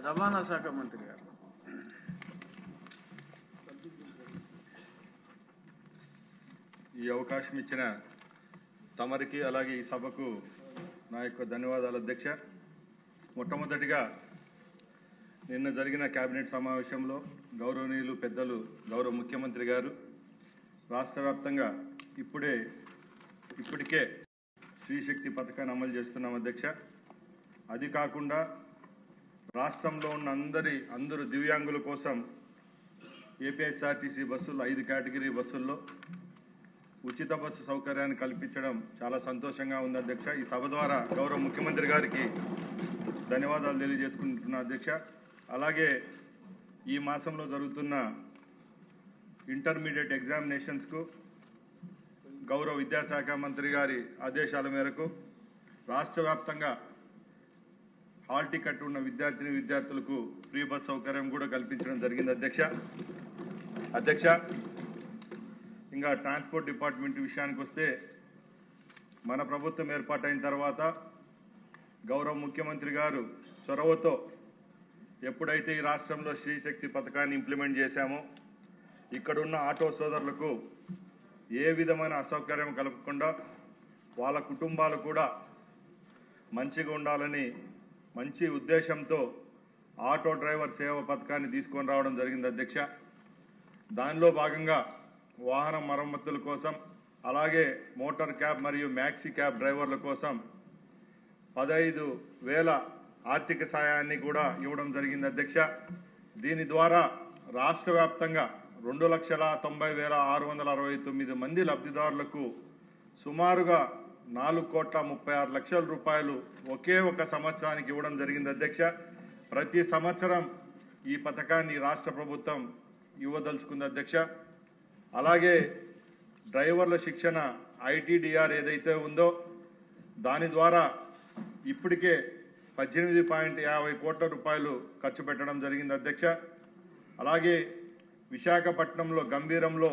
రవాణా శాఖ మంత్రి గారు. ఈ అవకాశం ఇచ్చిన తమరికి అలాగే ఈ సభకు నా యొక్క ధన్యవాదాలు అధ్యక్ష. మొట్టమొదటిగా నిన్న జరిగిన కేబినెట్ సమావేశంలో గౌరవనీయులు పెద్దలు గౌరవ ముఖ్యమంత్రి గారు రాష్ట్ర వ్యాప్తంగా ఇప్పటికే శ్రీశక్తి పథకాన్ని అమలు చేస్తున్నాం అధ్యక్ష. అది కాకుండా రాష్ట్రంలో ఉన్న అందరూ దివ్యాంగుల కోసం ఏపీఎస్ఆర్టీసీ బస్సులు 5 కేటగిరీ బస్సుల్లో ఉచిత బస్సు సౌకర్యాన్ని కల్పించడం చాలా సంతోషంగా ఉంది అధ్యక్ష. ఈ సభ ద్వారా గౌరవ ముఖ్యమంత్రి గారికి ధన్యవాదాలు తెలియజేసుకుంటున్నా అధ్యక్ష. అలాగే ఈ మాసంలో జరుగుతున్న ఇంటర్మీడియట్ ఎగ్జామినేషన్స్కు గౌరవ విద్యాశాఖ మంత్రి గారి ఆదేశాల మేరకు రాష్ట్ర వ్యాప్తంగా హాల్ టికెట్ ఉన్న విద్యార్థులకు ఫ్రీ బస్ సౌకర్యం కూడా కల్పించడం జరిగింది అధ్యక్ష. ఇంకా ట్రాన్స్పోర్ట్ డిపార్ట్మెంట్ విషయానికి వస్తే మన ప్రభుత్వం ఏర్పాటైన తర్వాత గౌరవ ముఖ్యమంత్రి గారు చొరవతో ఎప్పుడైతే ఈ రాష్ట్రంలో శ్రీశక్తి పథకాన్ని ఇంప్లిమెంట్ చేశామో ఇక్కడున్న ఆటో సోదరులకు ఏ విధమైన అసౌకర్యం కలగకుండా వాళ్ళ కుటుంబాలు కూడా మంచిగా ఉండాలని మంచి ఉద్దేశంతో ఆటో డ్రైవర్ సేవ పథకాన్ని తీసుకొని రావడం జరిగింది అధ్యక్ష. దానిలో భాగంగా వాహన మరమ్మతుల కోసం అలాగే మోటార్ క్యాబ్ మరియు మ్యాక్సీ క్యాబ్ డ్రైవర్ల కోసం 15,000 ఆర్థిక సాయాన్ని కూడా ఇవ్వడం జరిగింది అధ్యక్ష. దీని ద్వారా రాష్ట్ర వ్యాప్తంగా 2,90,669 మంది లబ్ధిదారులకు సుమారుగా 4,36,00,000 రూపాయలు ఒకే ఒక సంవత్సరానికి ఇవ్వడం జరిగింది అధ్యక్ష. ప్రతి సంవత్సరం ఈ పథకాన్ని రాష్ట్ర ప్రభుత్వం ఇవ్వదలుచుకుంది అధ్యక్ష. అలాగే డ్రైవర్ల శిక్షణ ఐటీడీఆర్ ఏదైతే ఉందో దాని ద్వారా ఇప్పటికే 18.50 కోట్ల రూపాయలు ఖర్చు పెట్టడం జరిగింది అధ్యక్ష. అలాగే విశాఖపట్నంలో గంభీరంలో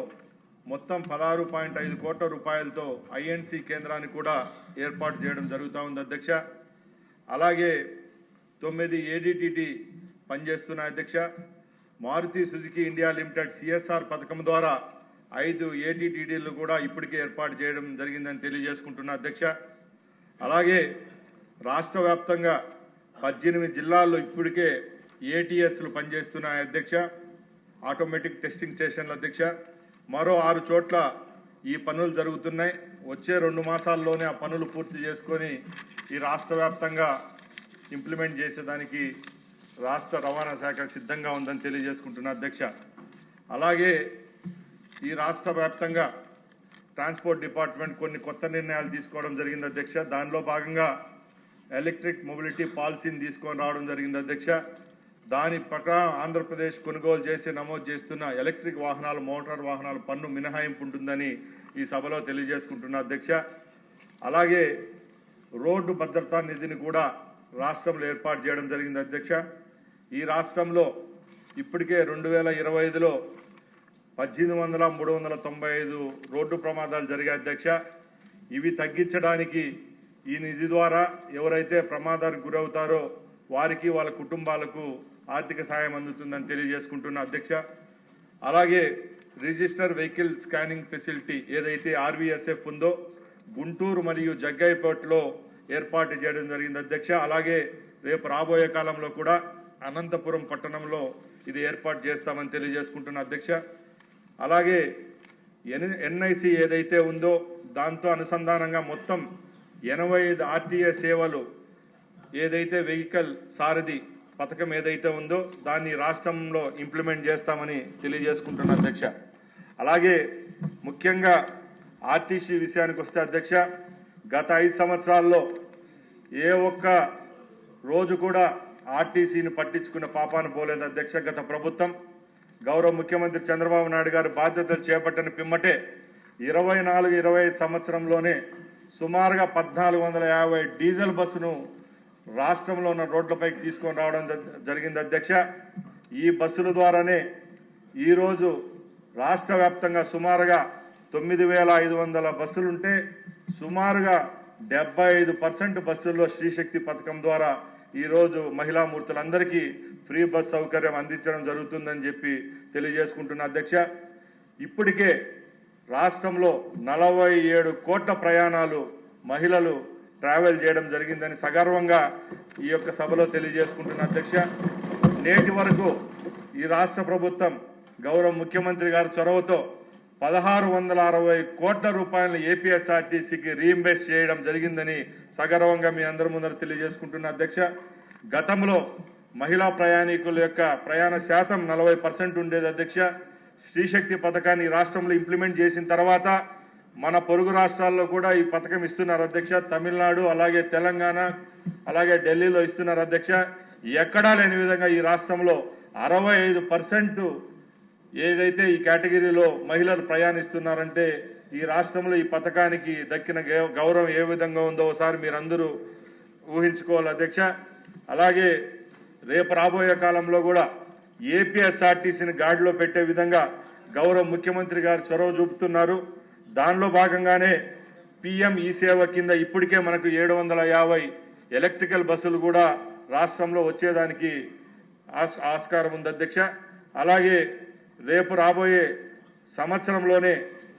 మొత్తం 16.5 కోట్ల రూపాయలతో ఐఎన్సీ కేంద్రాన్ని కూడా ఏర్పాటు చేయడం జరుగుతూ ఉంది అధ్యక్ష. అలాగే 9 ఏడీటీటీ పనిచేస్తున్న అధ్యక్ష. Maruti Suzuki India limited CSR పథకం ద్వారా 5 ఏటీటీడీలు కూడా ఇప్పటికే ఏర్పాటు చేయడం జరిగిందని తెలియజేసుకుంటున్న అధ్యక్ష. అలాగే రాష్ట్ర వ్యాప్తంగా 18 జిల్లాల్లో ఇప్పటికే ఏటీఎస్లు పనిచేస్తున్నాయి అధ్యక్ష, ఆటోమేటిక్ టెస్టింగ్ స్టేషన్ల అధ్యక్ష. మరో 6 చోట్ల ఈ పనులు జరుగుతున్నాయి. వచ్చే 2 మాసాల్లోనే ఆ పనులు పూర్తి చేసుకొని ఈ రాష్ట్ర వ్యాప్తంగా ఇంప్లిమెంట్ చేసేదానికి రాష్ట్ర రవాణా శాఖ సిద్ధంగా ఉందని తెలియజేసుకుంటున్నా అధ్యక్ష. అలాగే ఈ రాష్ట్ర వ్యాప్తంగా ట్రాన్స్పోర్ట్ డిపార్ట్మెంట్ కొన్ని కొత్త నిర్ణయాలు తీసుకోవడం జరిగింది అధ్యక్ష. దానిలో భాగంగా ఎలక్ట్రిక్ మొబిలిటీ పాలసీని తీసుకొని రావడం జరిగింది అధ్యక్ష. దాని ప్రకారం ఆంధ్రప్రదేశ్ కొనుగోలు చేసి నమోదు చేస్తున్న ఎలక్ట్రిక్ వాహనాలు మోటార్ వాహనాల పన్ను మినహాయింపు ఉంటుందని ఈ సభలో తెలియజేసుకుంటున్న అధ్యక్ష. అలాగే రోడ్డు భద్రతా నిధిని కూడా రాష్ట్రంలో ఏర్పాటు చేయడం జరిగింది అధ్యక్ష. ఈ రాష్ట్రంలో ఇప్పటికే 2025లో 18,395 రోడ్డు ప్రమాదాలు జరిగాయి అధ్యక్ష. ఇవి తగ్గించడానికి ఈ నిధి ద్వారా ఎవరైతే ప్రమాదానికి గురవుతారో వారికి వాళ్ళ కుటుంబాలకు ఆర్థిక సాయం అందుతుందని తెలియజేసుకుంటున్న అధ్యక్ష. అలాగే రిజిస్టర్ వెహికల్ స్కానింగ్ ఫెసిలిటీ ఏదైతే ఆర్వీఎస్ఎఫ్ ఉందో గుంటూరు మరియు జగ్గైపేటలో ఏర్పాటు చేయడం జరిగింది అధ్యక్ష. అలాగే రేపు రాబోయే కాలంలో కూడా అనంతపురం పట్టణంలో ఇది ఏర్పాటు చేస్తామని తెలియజేసుకుంటున్న అధ్యక్ష. అలాగే ఎన్ఐసి ఏదైతే ఉందో దాంతో అనుసంధానంగా మొత్తం 85 ఆర్టీఏ సేవలు ఏదైతే వెహికల్ సారథి పథకం ఏదైతే ఉందో దాన్ని రాష్ట్రంలో ఇంప్లిమెంట్ చేస్తామని తెలియజేసుకుంటున్న అధ్యక్ష. అలాగే ముఖ్యంగా ఆర్టీసీ విషయానికి వస్తే అధ్యక్ష, గత 5 సంవత్సరాల్లో ఏ ఒక్క రోజు కూడా ఆర్టీసీని పట్టించుకున్న పాపాన పోలేదు అధ్యక్ష. గత ప్రభుత్వం గౌరవ ముఖ్యమంత్రి చంద్రబాబు నాయుడు గారు బాధ్యతలు చేపట్టిన పిమ్మటే 24-25 సంవత్సరంలోనే సుమారుగా 1,450 డీజిల్ బస్సును రాష్ట్రంలో ఉన్న రోడ్లపైకి తీసుకొని రావడం జరిగింది అధ్యక్ష. ఈ బస్సుల ద్వారానే ఈరోజు రాష్ట్ర వ్యాప్తంగా సుమారుగా 9,500 బస్సులుంటే సుమారుగా 75% బస్సుల్లో శ్రీశక్తి పథకం ద్వారా ఈరోజు మహిళా మూర్తులందరికీ ఫ్రీ బస్ సౌకర్యం అందించడం జరుగుతుందని చెప్పి తెలియజేసుకుంటున్న అధ్యక్ష. ఇప్పటికే రాష్ట్రంలో 47 కోట్ల ప్రయాణాలు మహిళలు ట్రావెల్ చేయడం జరిగిందని సగర్వంగా ఈ యొక్క సభలో తెలియజేసుకుంటున్న అధ్యక్ష. నేటి వరకు ఈ రాష్ట్ర ప్రభుత్వం గౌరవ ముఖ్యమంత్రి గారి చొరవతో 1660 కోట్ల రూపాయలను ఏపీఎస్ఆర్టీసీకి రీఇంబర్స్ చేయడం జరిగిందని సగర్వంగా మీ అందరి ముందర తెలియజేసుకుంటున్న అధ్యక్ష. గతంలో మహిళా ప్రయాణికుల యొక్క ప్రయాణ శాతం 40% ఉండేది అధ్యక్ష. శ్రీశక్తి పథకాన్ని రాష్ట్రంలో ఇంప్లిమెంట్ చేసిన తర్వాత మన పొరుగు రాష్ట్రాల్లో కూడా ఈ పథకం ఇస్తున్నారు అధ్యక్ష. తమిళనాడు, అలాగే తెలంగాణ, అలాగే ఢిల్లీలో ఇస్తున్నారు అధ్యక్ష. ఎక్కడా లేని విధంగా ఈ రాష్ట్రంలో 65% ఏదైతే ఈ కేటగిరీలో మహిళలు ప్రయాణిస్తున్నారంటే ఈ రాష్ట్రంలో ఈ పథకానికి దక్కిన గౌరవం ఏ విధంగా ఉందో ఒకసారి మీరందరూ ఊహించుకోవాలి అధ్యక్ష. అలాగే రేపు రాబోయే కాలంలో కూడా ఏపీఎస్ఆర్టీసీని గాడిలో పెట్టే విధంగా గౌరవ ముఖ్యమంత్రి గారు చొరవ చూపుతున్నారు. దానిలో భాగంగానే పిఎం ఈ సేవ కింద ఇప్పటికే మనకు 750 ఎలక్ట్రికల్ బస్సులు కూడా రాష్ట్రంలో వచ్చేదానికి ఆస్కారం ఉంది అధ్యక్ష. అలాగే రేపు రాబోయే సంవత్సరంలోనే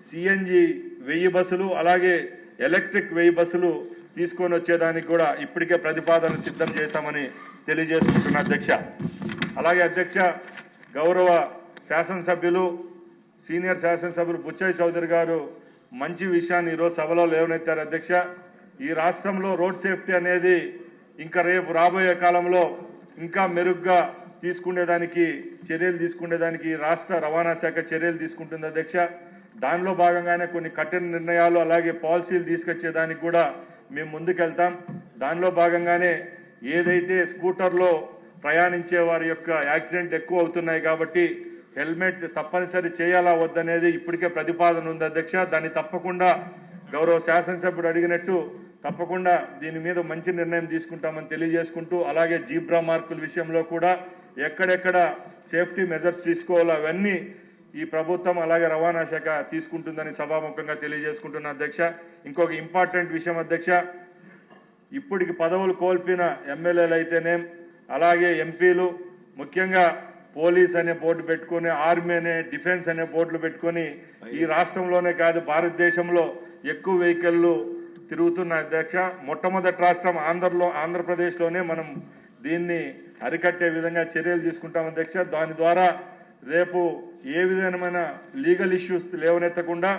సిఎన్జి 1000 బస్సులు, అలాగే ఎలక్ట్రిక్ 1000 బస్సులు తీసుకొని వచ్చేదానికి కూడా ఇప్పటికే ప్రతిపాదన సిద్ధం చేశామని తెలియజేసుకుంటున్న అధ్యక్ష. అలాగే అధ్యక్ష, గౌరవ శాసనసభ్యులు సీనియర్ శాసనసభ్యులు బుచ్చయ్య చౌదరి గారు మంచి విషయాన్ని ఈరోజు సభలో లేవనెత్తారు అధ్యక్ష. ఈ రాష్ట్రంలో రోడ్ సేఫ్టీ అనేది ఇంకా రేపు రాబోయే కాలంలో ఇంకా మెరుగ్గా తీసుకునేదానికి చర్యలు తీసుకునేదానికి రాష్ట్ర రవాణా శాఖ చర్యలు తీసుకుంటుంది అధ్యక్ష. దానిలో భాగంగానే కొన్ని కఠిన నిర్ణయాలు అలాగే పాలసీలు తీసుకొచ్చేదానికి కూడా మేము ముందుకెళ్తాం. దానిలో భాగంగానే ఏదైతే స్కూటర్లో ప్రయాణించే వారి యొక్క యాక్సిడెంట్ ఎక్కువ అవుతున్నాయి కాబట్టి హెల్మెట్ తప్పనిసరి చేయాలా వద్దనేది ఇప్పటికే ప్రతిపాదన ఉంది అధ్యక్ష. దాన్ని తప్పకుండా గౌరవ శాసనసభ్యుడు అడిగినట్టు తప్పకుండా దీని మీద మంచి నిర్ణయం తీసుకుంటామని తెలియజేసుకుంటూ, అలాగే జీబ్రా మార్కుల విషయంలో కూడా ఎక్కడెక్కడ సేఫ్టీ మెజర్స్ తీసుకోవాలో అవన్నీ ఈ ప్రభుత్వం అలాగే రవాణా శాఖ తీసుకుంటుందని సభాముఖంగా తెలియజేసుకుంటున్న అధ్యక్ష. ఇంకొక ఇంపార్టెంట్ విషయం అధ్యక్ష, ఇప్పటికి పదవులు కోల్పోయిన ఎమ్మెల్యేలు అయితేనేం అలాగే ఎంపీలు ముఖ్యంగా పోలీస్ అనే బోర్డు పెట్టుకొని, ఆర్మీ అనే, డిఫెన్స్ అనే బోర్డులు పెట్టుకొని ఈ రాష్ట్రంలోనే కాదు భారతదేశంలో ఎక్కువ వెహికల్లు తిరుగుతున్న అధ్యక్ష. మొట్టమొదటి రాష్ట్రం ఆంధ్రప్రదేశ్లోనే మనం దీన్ని అరికట్టే విధంగా చర్యలు తీసుకుంటాం అధ్యక్ష. దాని ద్వారా రేపు ఏ విధమైన లీగల్ ఇష్యూస్ లేవనెత్తకుండా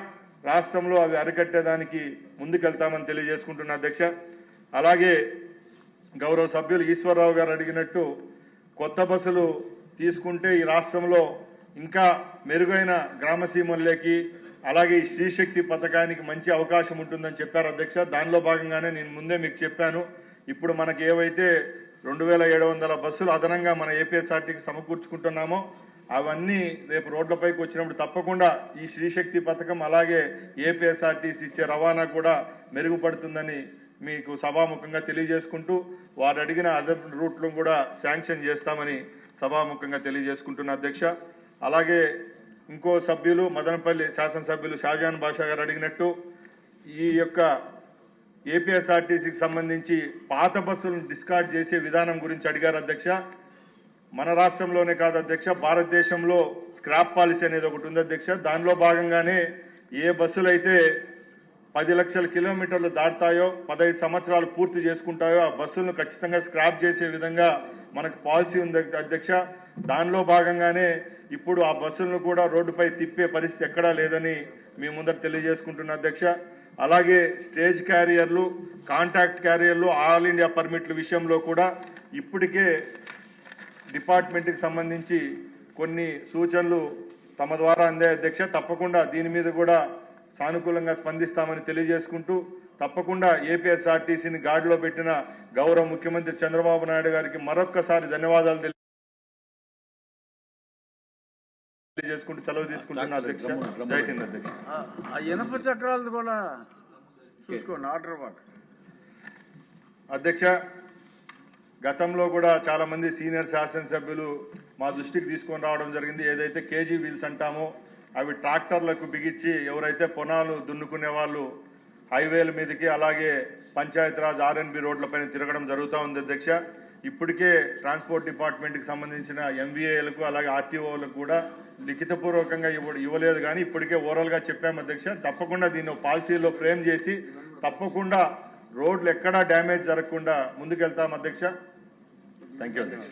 రాష్ట్రంలో అవి అరికట్టేదానికి ముందుకెళ్తామని తెలియజేసుకుంటున్న అధ్యక్ష. అలాగే గౌరవ సభ్యులు ఈశ్వరరావు గారు అడిగినట్టు కొత్త బస్సులు తీసుకుంటే ఈ రాష్ట్రంలో ఇంకా మెరుగైన గ్రామసీమల్లోకి అలాగే ఈ శ్రీశక్తి పథకానికి మంచి అవకాశం ఉంటుందని చెప్పారు అధ్యక్ష. దానిలో భాగంగానే నేను ముందే మీకు చెప్పాను, ఇప్పుడు మనకి ఏవైతే 2700 బస్సులు అదనంగా మన ఏపీఎస్ఆర్టీకి సమకూర్చుకుంటున్నామో అవన్నీ రేపు రోడ్లపైకి వచ్చినప్పుడు తప్పకుండా ఈ శ్రీశక్తి పథకం అలాగే ఏపీఎస్ఆర్టీసీ ఇచ్చే రవాణా కూడా మెరుగుపడుతుందని మీకు సభాముఖంగా తెలియజేసుకుంటూ వారు అడిగిన అదర్ రూట్లను కూడా శాంక్షన్ చేస్తామని సభాముఖంగా తెలియజేసుకుంటున్న అధ్యక్ష. అలాగే ఇంకో సభ్యులు మదనపల్లి శాసనసభ్యులు షాజాన్ బాషా గారు అడిగినట్టు ఈ యొక్క ఏపీఎస్ఆర్టీసీకి సంబంధించి పాత బస్సులను డిస్కార్డ్ చేసే విధానం గురించి అడిగారు అధ్యక్ష. మన రాష్ట్రంలోనే కాదు అధ్యక్ష, భారతదేశంలో స్క్రాప్ పాలసీ అనేది ఒకటి ఉంది అధ్యక్ష. దానిలో భాగంగానే ఏ బస్సులు అయితే 10 లక్షల కిలోమీటర్లు దాటుతాయో 15 సంవత్సరాలు పూర్తి చేసుకుంటాయో ఆ బస్సులను ఖచ్చితంగా స్క్రాప్ చేసే విధంగా మనకు పాలసీ ఉంది అధ్యక్ష. దానిలో భాగంగానే ఇప్పుడు ఆ బస్సులను కూడా రోడ్డుపై తిప్పే పరిస్థితి ఎక్కడా లేదని మీ ముందర తెలియజేసుకుంటున్న అధ్యక్ష. అలాగే స్టేజ్ క్యారియర్లు, కాంటాక్ట్ క్యారియర్లు, ఆల్ ఇండియా పర్మిట్ల విషయంలో కూడా ఇప్పటికే డిపార్ట్మెంట్కి సంబంధించి కొన్ని సూచనలు తమ ద్వారా అందే అధ్యక్ష. తప్పకుండా దీని మీద కూడా సానుకూలంగా స్పందిస్తామని తెలియజేసుకుంటూ తప్పకుండా ఏపీఎస్ఆర్టీసీని గాడిలో పెట్టిన గౌరవ ముఖ్యమంత్రి చంద్రబాబు నాయుడు గారికి మరొక్కసారి ధన్యవాదాలు తెలియజేసుకుంటూ సెలవు తీసుకుంటున్నా అధ్యక్ష. జై హింద్ అధ్యక్ష. ఇనప చక్రాలు కూడా చూసుకోండి ఆర్డర్ వాట్ అధ్యక్ష. గతంలో కూడా చాలా మంది సీనియర్ శాసనసభ్యులు మా దృష్టికి తీసుకొని రావడం జరిగింది. ఏదైతే కేజీ వీల్స్ అంటామో అవి ట్రాక్టర్లకు బిగించి ఎవరైతే పొలాలు దున్నుకునే వాళ్ళు హైవేల మీదకి అలాగే పంచాయతీరాజ్ ఆర్ఎన్బి రోడ్లపైన తిరగడం జరుగుతూ ఉంది అధ్యక్ష. ఇప్పటికే ట్రాన్స్పోర్ట్ డిపార్ట్మెంట్కి సంబంధించిన ఎంవీఏలకు అలాగే ఆర్టీఓలకు కూడా లిఖితపూర్వకంగా ఇవ్వలేదు కానీ ఇప్పటికే ఓవరాల్గా చెప్పాము అధ్యక్ష. తప్పకుండా దీన్ని పాలసీలో ఫ్రేమ్ చేసి తప్పకుండా రోడ్లు ఎక్కడా డ్యామేజ్ జరగకుండా ముందుకెళ్తాం అధ్యక్ష. థ్యాంక్ యూ అధ్యక్ష.